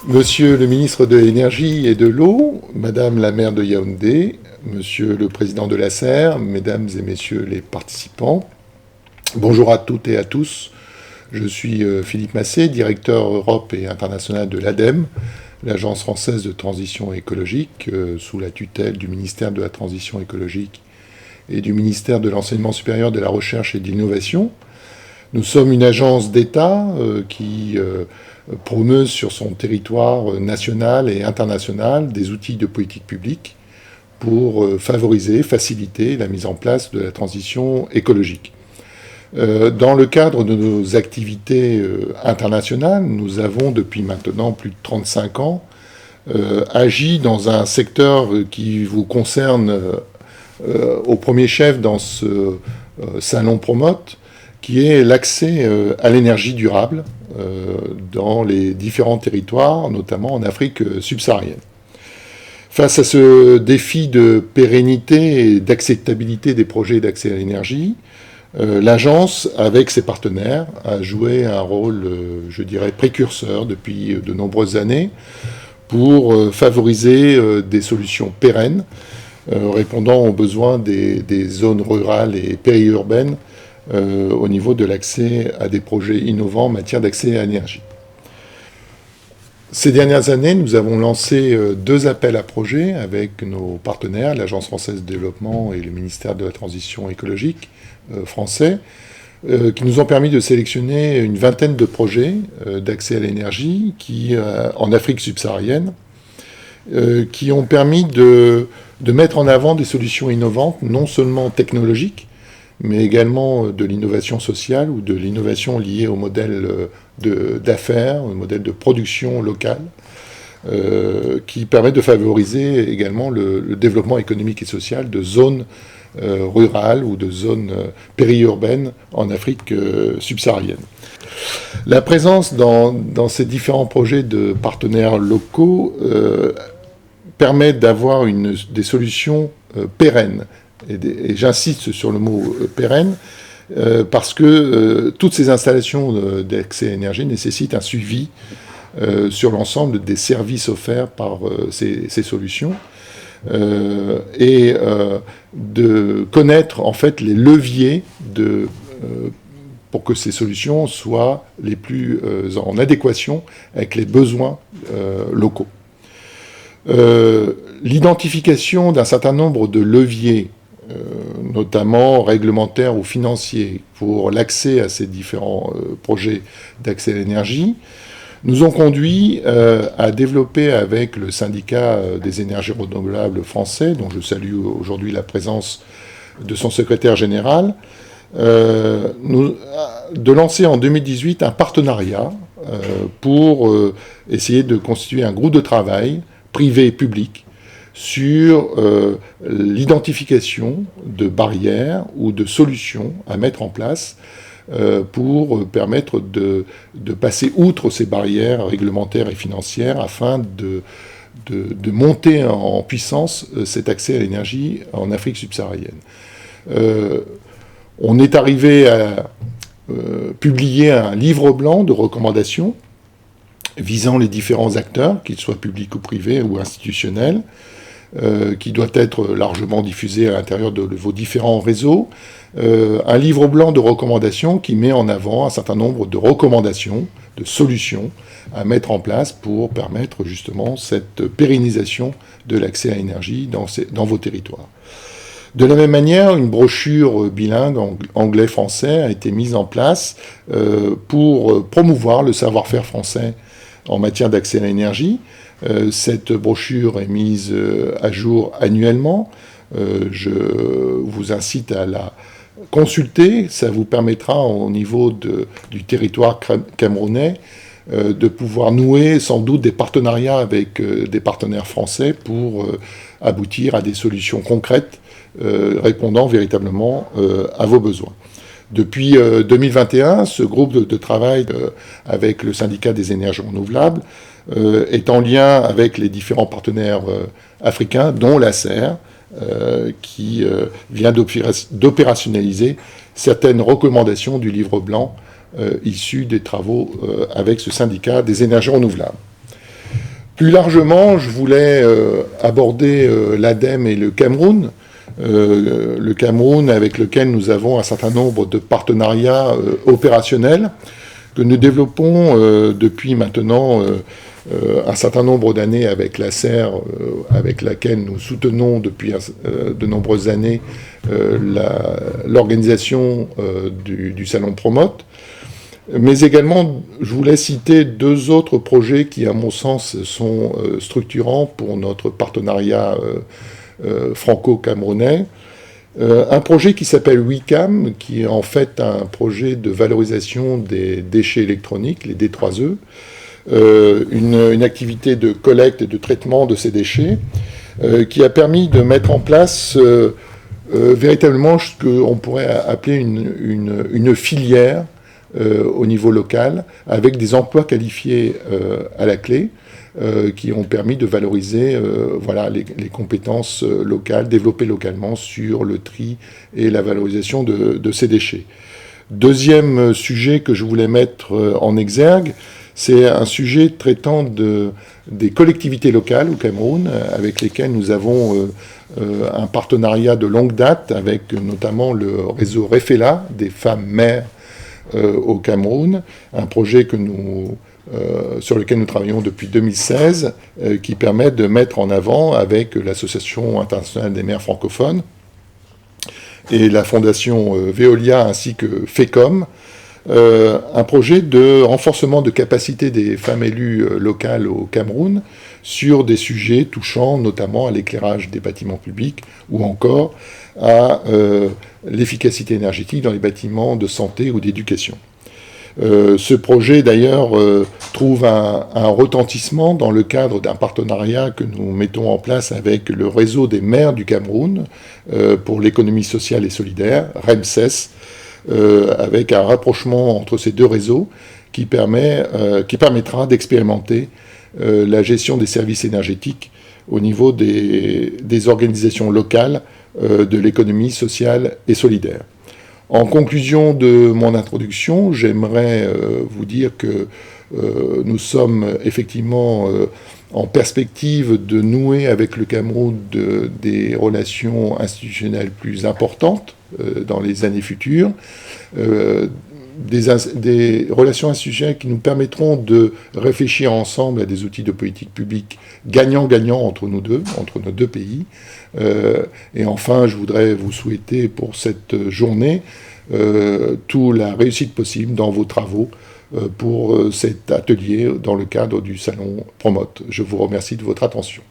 Monsieur le ministre de l'Énergie et de l'Eau, Madame la maire de Yaoundé, Monsieur le président de l'ACER, Mesdames et Messieurs les participants, bonjour à toutes et à tous. Je suis Philippe Massé, directeur Europe et international de l'ADEME, l'Agence française de transition écologique, sous la tutelle du ministère de la Transition écologique et du ministère de l'Enseignement supérieur, de la Recherche et de l'Innovation. Nous sommes une agence d'État qui promeut sur son territoire national et international des outils de politique publique pour favoriser, faciliter la mise en place de la transition écologique. Dans le cadre de nos activités internationales, nous avons depuis maintenant plus de 35 ans agi dans un secteur qui vous concerne au premier chef dans ce salon Promote, qui est l'accès à l'énergie durable dans les différents territoires, notamment en Afrique subsaharienne. Face à ce défi de pérennité et d'acceptabilité des projets d'accès à l'énergie, l'agence, avec ses partenaires, a joué un rôle, je dirais, précurseur depuis de nombreuses années pour favoriser des solutions pérennes, répondant aux besoins des zones rurales et périurbaines au niveau de l'accès à des projets innovants en matière d'accès à l'énergie. Ces dernières années, nous avons lancé 2 appels à projets avec nos partenaires, l'Agence française de développement et le ministère de la Transition écologique français, qui nous ont permis de sélectionner une vingtaine de projets d'accès à l'énergie en Afrique subsaharienne, qui ont permis de mettre en avant des solutions innovantes, non seulement technologiques, mais également de l'innovation sociale ou de l'innovation liée au modèle d'affaires, au modèle de production locale, qui permet de favoriser également le développement économique et social de zones rurales ou de zones périurbaines en Afrique subsaharienne. La présence dans ces différents projets de partenaires locaux permet d'avoir des solutions pérennes. Et j'insiste sur le mot pérenne, parce que toutes ces installations d'accès à l'énergie nécessitent un suivi sur l'ensemble des services offerts par ces solutions, et de connaître en fait les leviers pour que ces solutions soient les plus en adéquation avec les besoins locaux. L'identification d'un certain nombre de leviers, notamment réglementaires ou financiers, pour l'accès à ces différents projets d'accès à l'énergie, nous ont conduit à développer avec le syndicat des énergies renouvelables français, dont je salue aujourd'hui la présence de son secrétaire général, de lancer en 2018 un partenariat pour essayer de constituer un groupe de travail privé et public sur l'identification de barrières ou de solutions à mettre en place pour permettre de passer outre ces barrières réglementaires et financières afin de monter en puissance cet accès à l'énergie en Afrique subsaharienne. On est arrivé à publier un livre blanc de recommandations visant les différents acteurs, qu'ils soient publics ou privés ou institutionnels, qui doit être largement diffusé à l'intérieur de vos différents réseaux. Un livre blanc de recommandations qui met en avant un certain nombre de recommandations, de solutions à mettre en place pour permettre justement cette pérennisation de l'accès à l'énergie dans vos territoires. De la même manière, une brochure bilingue anglais-français a été mise en place pour promouvoir le savoir-faire français en matière d'accès à l'énergie. Cette brochure est mise à jour annuellement. Je vous incite à la consulter. Ça vous permettra au niveau du territoire camerounais de pouvoir nouer sans doute des partenariats avec des partenaires français pour aboutir à des solutions concrètes répondant véritablement à vos besoins. Depuis 2021, ce groupe de travail avec le syndicat des énergies renouvelables est en lien avec les différents partenaires africains, dont l'ACER, qui vient d'opérationnaliser certaines recommandations du livre blanc issu des travaux avec ce syndicat des énergies renouvelables. Plus largement, je voulais aborder l'ADEME et le Cameroun. Le Cameroun avec lequel nous avons un certain nombre de partenariats opérationnels que nous développons depuis maintenant un certain nombre d'années avec la SER, avec laquelle nous soutenons depuis de nombreuses années l'organisation du Salon Promote. Mais également, je voulais citer deux autres projets qui, à mon sens, sont structurants pour notre partenariat franco-camerounais. Un projet qui s'appelle WICAM, qui est en fait un projet de valorisation des déchets électroniques, les D3E, une activité de collecte et de traitement de ces déchets, qui a permis de mettre en place véritablement ce qu'on pourrait appeler une filière au niveau local, avec des emplois qualifiés à la clé, qui ont permis de valoriser voilà, les compétences locales, développées localement sur le tri et la valorisation de ces déchets. Deuxième sujet que je voulais mettre en exergue, c'est un sujet traitant des collectivités locales au Cameroun, avec lesquelles nous avons un partenariat de longue date, avec notamment le réseau REFELA, des femmes mères au Cameroun, un projet sur lequel nous travaillons depuis 2016, qui permet de mettre en avant, avec l'Association internationale des maires francophones et la fondation Veolia ainsi que FECOM, un projet de renforcement de capacité des femmes élues locales au Cameroun sur des sujets touchant notamment à l'éclairage des bâtiments publics ou encore à l'efficacité énergétique dans les bâtiments de santé ou d'éducation. Ce projet, d'ailleurs, trouve un retentissement dans le cadre d'un partenariat que nous mettons en place avec le réseau des maires du Cameroun pour l'économie sociale et solidaire, REMSES, avec un rapprochement entre ces deux réseaux qui permettra d'expérimenter la gestion des services énergétiques au niveau des organisations locales de l'économie sociale et solidaire. En conclusion de mon introduction, j'aimerais vous dire que nous sommes effectivement en perspective de nouer avec le Cameroun des relations institutionnelles plus importantes dans les années futures, des relations institutionnelles qui nous permettront de réfléchir ensemble à des outils de politique publique gagnant-gagnant entre nos deux pays. Et enfin, je voudrais vous souhaiter pour cette journée toute la réussite possible dans vos travaux pour cet atelier dans le cadre du Salon Promote. Je vous remercie de votre attention.